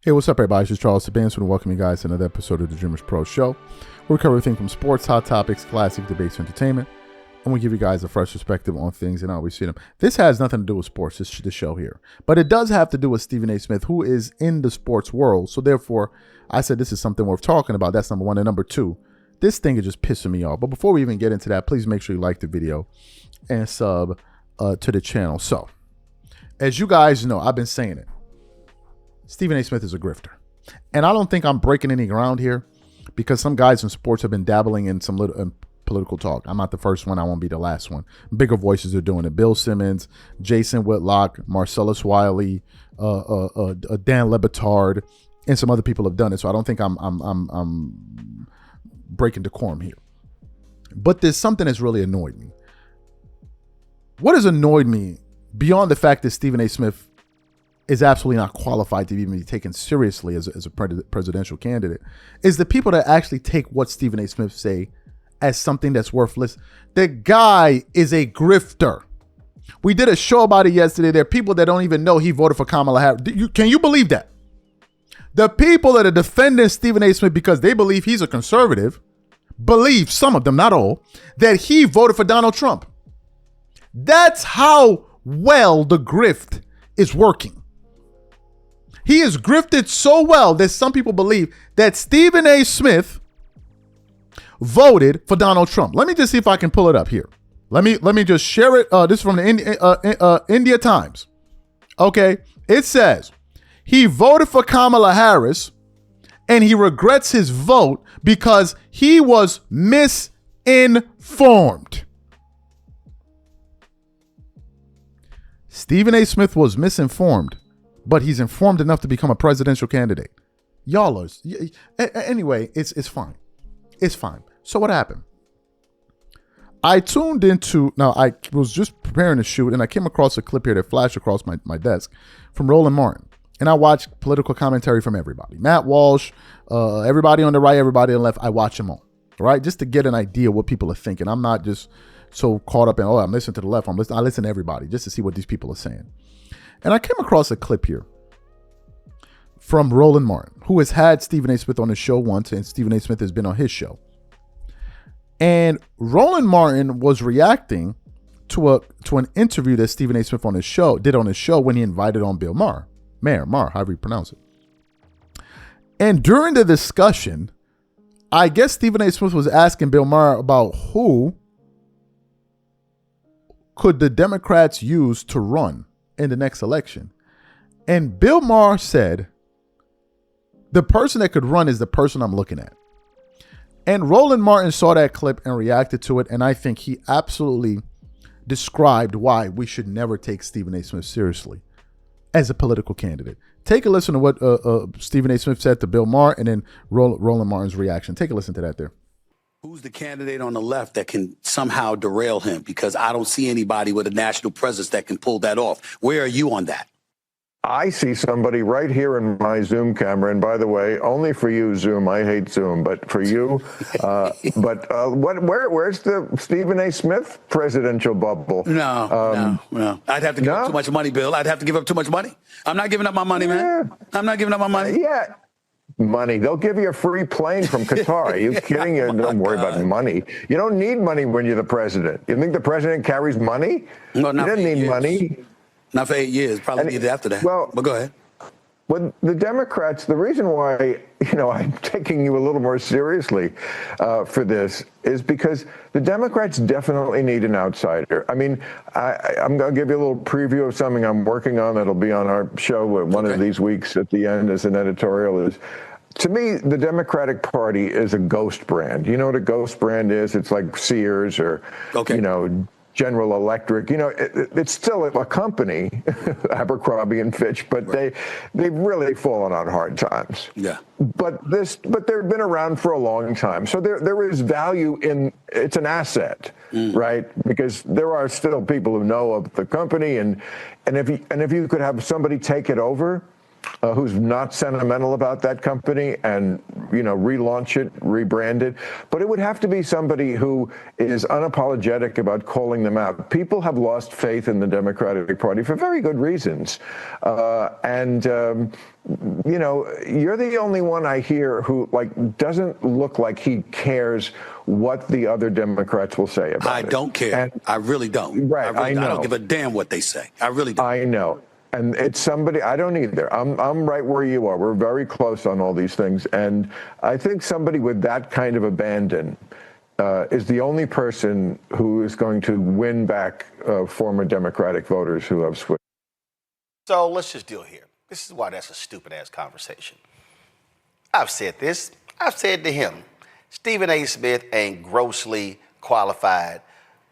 Hey, what's up, everybody? This is Charles Sabans, and welcome you guys to another episode of the Dreamers Pro Show. We cover everything from sports, hot topics, classic debates, entertainment, and we give you guys a fresh perspective on things and how we see them. This has nothing to do with sports, this show here, but it does have to do with Stephen A. Smith, who is in the sports world. So therefore, I said this is something worth talking about. That's number one. And number two, this thing is just pissing me off. But before we even get into that, please make sure you like the video and sub to the channel. So, as you guys know, I've been saying it. Stephen A. Smith is a grifter. And I don't think I'm breaking any ground here because some guys in sports have been dabbling in some little political talk. I'm not the first one. I won't be the last one. Bigger voices are doing it. Bill Simmons, Jason Whitlock, Marcellus Wiley, Dan Le Batard, and some other people have done it. So I don't think I'm breaking decorum here. But there's something that's really annoyed me. What has annoyed me beyond the fact that Stephen A. Smith is absolutely not qualified to even be taken seriously as a presidential candidate, is the people that actually take what Stephen A. Smith say as something that's worthless. The guy is a grifter. We did a show about it yesterday. There are people that don't even know he voted for Kamala Harris. Can you believe that? The people that are defending Stephen A. Smith because they believe he's a conservative, believe, some of them, not all, that he voted for Donald Trump. That's how well the grift is working. He is grifted so well that some people believe that Stephen A. Smith voted for Donald Trump. Let me just see if I can pull it up here. Let me just share it. This is from the India Times. Okay, it says he voted for Kamala Harris and he regrets his vote because he was misinformed. Stephen A. Smith was misinformed, but he's informed enough to become a presidential candidate. Y'all are, anyway, it's fine. It's fine. So what happened? I tuned into, now I was just preparing to shoot and I came across a clip here that flashed across my desk from Roland Martin. And I watched political commentary from everybody. Matt Walsh, everybody on the right, everybody on the left. I watch them all, right? Just to get an idea of what people are thinking. I'm not just so caught up in, I'm listening to the left. I listen to everybody just to see what these people are saying. And I came across a clip here from Roland Martin, who has had Stephen A. Smith on his show once, and Stephen A. Smith has been on his show. And Roland Martin was reacting to an interview that Stephen A. Smith did on his show when he invited on Bill Maher, however you pronounce it. And during the discussion, I guess Stephen A. Smith was asking Bill Maher about who could the Democrats use to run in the next election. And Bill Maher said, the person that could run is the person I'm looking at. And Roland Martin saw that clip and reacted to it. And I think he absolutely described why we should never take Stephen A. Smith seriously as a political candidate. Take a listen to what Stephen A. Smith said to Bill Maher and then Roland Martin's reaction. Take a listen to that there. Who's the candidate on the left that can somehow derail him? Because I don't see anybody with a national presence that can pull that off. Where are you on that? I see somebody right here in my Zoom camera. And by the way, only for you, Zoom. I hate Zoom, but for you. Where's the Stephen A. Smith presidential bubble? No. I'd have to give up too much money, Bill. I'd have to give up too much money. I'm not giving up my money, man. I'm not giving up my money. Yeah. Money. They'll give you a free plane from Qatar. Are you kidding? Don't worry about money. You don't need money when you're the president. You think the president carries money? No, not he doesn't need money. Not for 8 years. Probably need it after that. Well, but go ahead. Well, the Democrats, the reason why, I'm taking you a little more seriously for this is because the Democrats definitely need an outsider. I mean, I'm going to give you a little preview of something I'm working on that'll be on our show one of these weeks at the end as an editorial. To me, the Democratic Party is a ghost brand. You know what a ghost brand is? It's like Sears or, General Electric. It's still a company, Abercrombie and Fitch, but they've really fallen on hard times. Yeah. But they've been around for a long time. So there is value in, it's an asset, right? Because there are still people who know of the company, and if you could have somebody take it over, who's not sentimental about that company and, relaunch it, rebrand it. But it would have to be somebody who is unapologetic about calling them out. People have lost faith in the Democratic Party for very good reasons. you know, you're the only one I hear who doesn't look like he cares what the other Democrats will say about it. I don't care. And, I really don't. right, I know. I don't give a damn what they say. I really don't. I know. And it's somebody, I don't either. I'm right where you are. We're very close on all these things. And I think somebody with that kind of abandon is the only person who is going to win back former Democratic voters who have switched. So let's just deal here. This is why that's a stupid-ass conversation. I've said this. I've said to him, Stephen A. Smith ain't grossly qualified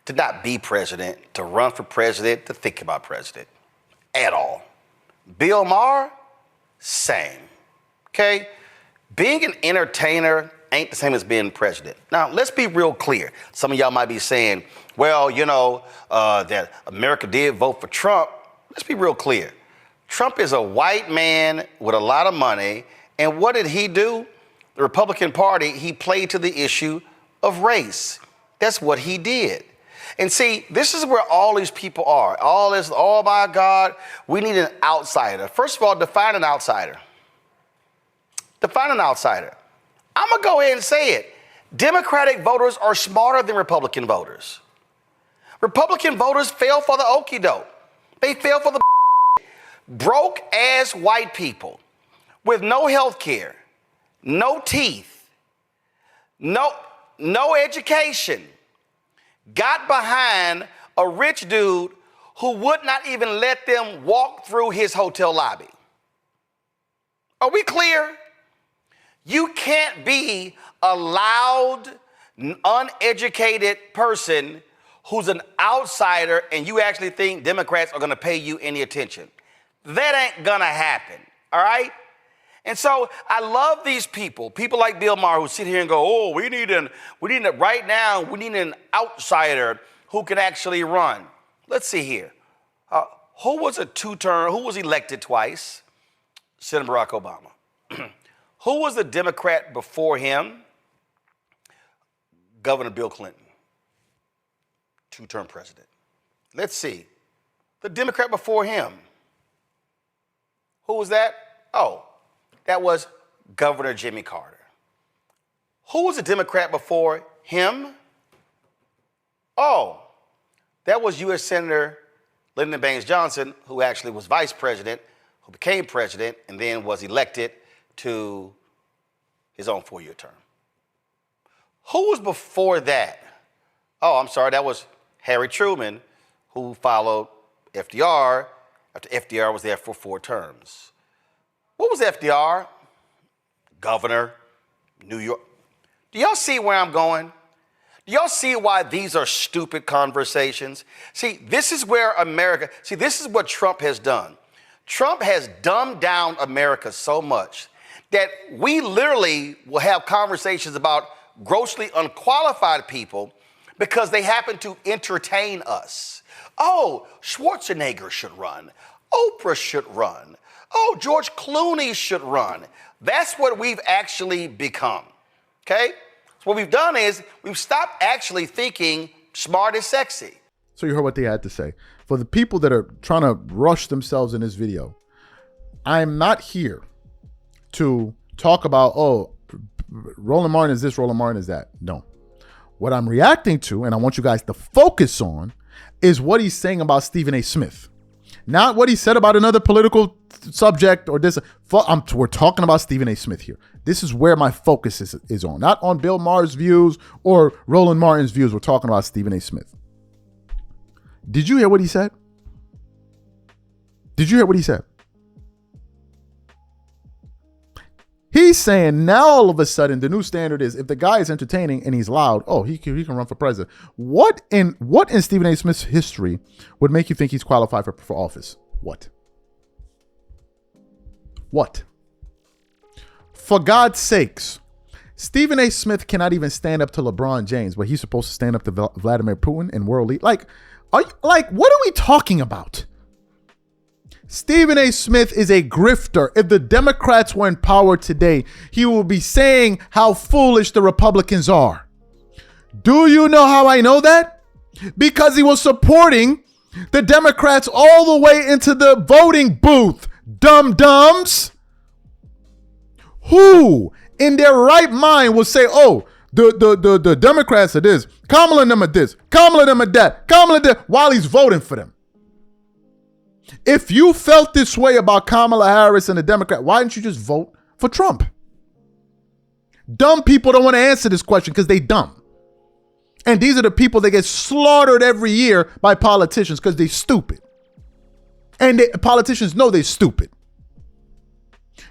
to not be president, to run for president, to think about president at all. Bill Maher, same. Okay? Being an entertainer ain't the same as being president. Now, let's be real clear. Some of y'all might be saying, well, you know, that America did vote for Trump. Let's be real clear. Trump is a white man with a lot of money. And what did he do? The Republican Party, he played to the issue of race. That's what he did. And see, this is where all these people are. All this, oh my God, we need an outsider. First of all, define an outsider. Define an outsider. I'm going to go ahead and say it. Democratic voters are smarter than Republican voters. Republican voters fell for the okie doke. They fell for the broke ass white people with no health care, no teeth, no education, got behind a rich dude who would not even let them walk through his hotel lobby. Are we clear? You can't be a loud, uneducated person who's an outsider and you actually think Democrats are going to pay you any attention. That ain't going to happen, all right? And so I love these people like Bill Maher who sit here and go, oh, we need an outsider who can actually run. Let's see here. Who was elected twice? Senator Barack Obama. Who was the Democrat before him? Governor Bill Clinton. Two-term president. Let's see. The Democrat before him. Who was that? Oh, that was Governor Jimmy Carter. Who was the Democrat before him? Oh, that was U.S. Senator Lyndon Baines Johnson, who actually was vice president, who became president, and then was elected to his own 4-year term. Who was before that? Oh, I'm sorry, that was Harry Truman, who followed FDR after FDR was there for 4 terms. What was FDR? Governor, New York. Do y'all see where I'm going? Do y'all see why these are stupid conversations? See, this is where this is what Trump has done. Trump has dumbed down America so much that we literally will have conversations about grossly unqualified people because they happen to entertain us. Oh, Schwarzenegger should run. Oprah should run. Oh, George Clooney should run. That's what we've actually become, okay? So what we've done is we've stopped actually thinking smart is sexy. So you heard what they had to say. For the people that are trying to rush themselves in this video, I'm not here to talk about, oh, Roland Martin is this, Roland Martin is that. No. What I'm reacting to, and I want you guys to focus on, is what he's saying about Stephen A. Smith. Not what he said about another political subject or this. We're talking about Stephen A. Smith here. This is where my focus is on. Not on Bill Maher's views or Roland Martin's views. We're talking about Stephen A. Smith. Did you hear what he said? Did you hear what he said? He's saying now all of a sudden the new standard is if the guy is entertaining and he's loud, oh, he can run for president. What in Stephen A. Smith's history would make you think he's qualified for office? What? For God's sakes, Stephen A. Smith cannot even stand up to LeBron James, but he's supposed to stand up to Vladimir Putin and world leader. What are we talking about? Stephen A. Smith is a grifter. If the Democrats were in power today, he will be saying how foolish the Republicans are. Do you know how I know that? Because he was supporting the Democrats all the way into the voting booth. Dum-dums. Who in their right mind will say, oh, the Democrats are this, Kamala and them are this, Kamala and them are that, Kamala and that, while he's voting for them? If you felt this way about Kamala Harris and the Democrat, why didn't you just vote for Trump? Dumb people don't want to answer this question because they dumb. And these are the people that get slaughtered every year by politicians because they're stupid. And politicians know they're stupid.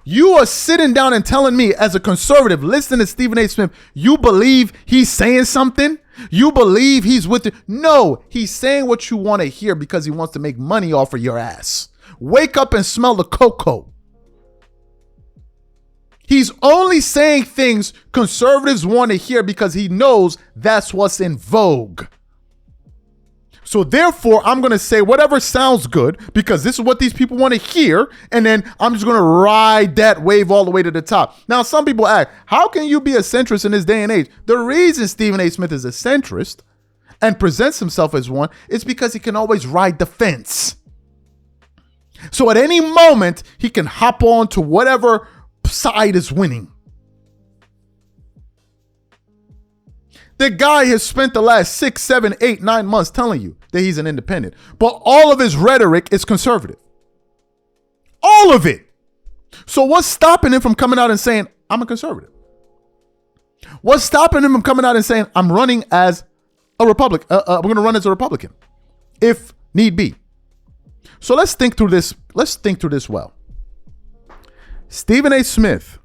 You are sitting down and telling me as a conservative, listening to Stephen A. Smith, you believe he's saying something? You believe he's with you? No, he's saying what you want to hear because he wants to make money off of your ass. Wake up and smell the cocoa. He's only saying things conservatives want to hear because he knows that's what's in vogue. So therefore, I'm going to say whatever sounds good because this is what these people want to hear. And then I'm just going to ride that wave all the way to the top. Now, some people ask, how can you be a centrist in this day and age? The reason Stephen A. Smith is a centrist and presents himself as one is because he can always ride the fence. So at any moment, he can hop on to whatever side is winning. The guy has spent the last 6, 7, 8, 9 months telling you that he's an independent, but all of his rhetoric is conservative. All of it. So what's stopping him from coming out and saying, I'm a conservative? What's stopping him from coming out and saying, I'm running as a Republican? We're going to run as a Republican if need be. So let's think through this. Let's think through this well. Stephen A. Smith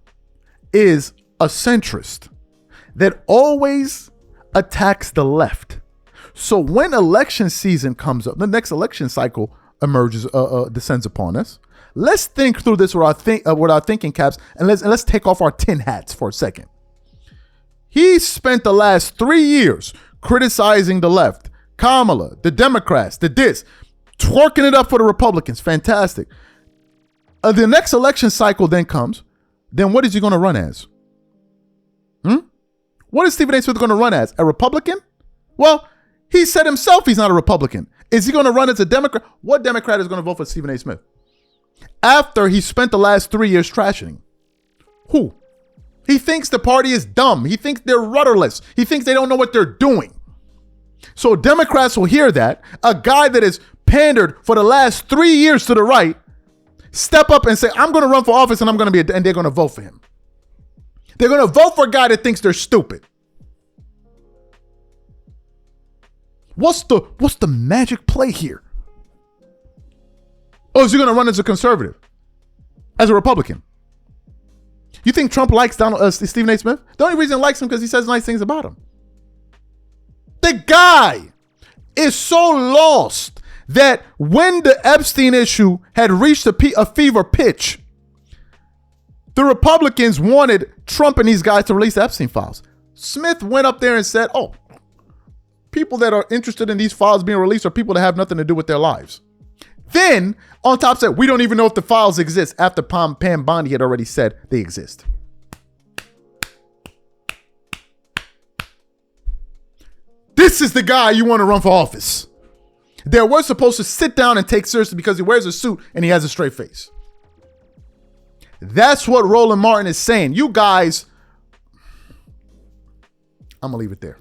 is a centrist that always attacks the left. So when election season comes up, the next election cycle emerges, descends upon us. Let's think through this with our thinking caps, and let's take off our tin hats for a second. He spent the last 3 years criticizing the left, Kamala, the Democrats, the this, twerking it up for the Republicans. Fantastic. The next election cycle then comes. Then what is he going to run as? What is Stephen A. Smith going to run as? A Republican? Well, he said himself he's not a Republican. Is he going to run as a Democrat? What Democrat is going to vote for Stephen A. Smith? After he spent the last 3 years trashing. Who? He thinks the party is dumb. He thinks they're rudderless. He thinks they don't know what they're doing. So Democrats will hear that. A guy that has pandered for the last 3 years to the right step up and say, I'm going to run for office and and they're going to vote for him. They're going to vote for a guy that thinks they're stupid. What's the magic play here? Oh, is he going to run as a conservative? As a Republican? You think Trump likes Stephen A. Smith? The only reason he likes him because he says nice things about him. The guy is so lost that when the Epstein issue had reached a fever pitch, the Republicans wanted Trump and these guys to release the Epstein files. Smith went up there and said, oh, people that are interested in these files being released are people that have nothing to do with their lives. Then, on top said, we don't even know if the files exist after Pam Bondi had already said they exist. This is the guy you want to run for office. They were supposed to sit down and take seriously because he wears a suit and he has a straight face. That's what Roland Martin is saying. You guys, I'm going to leave it there.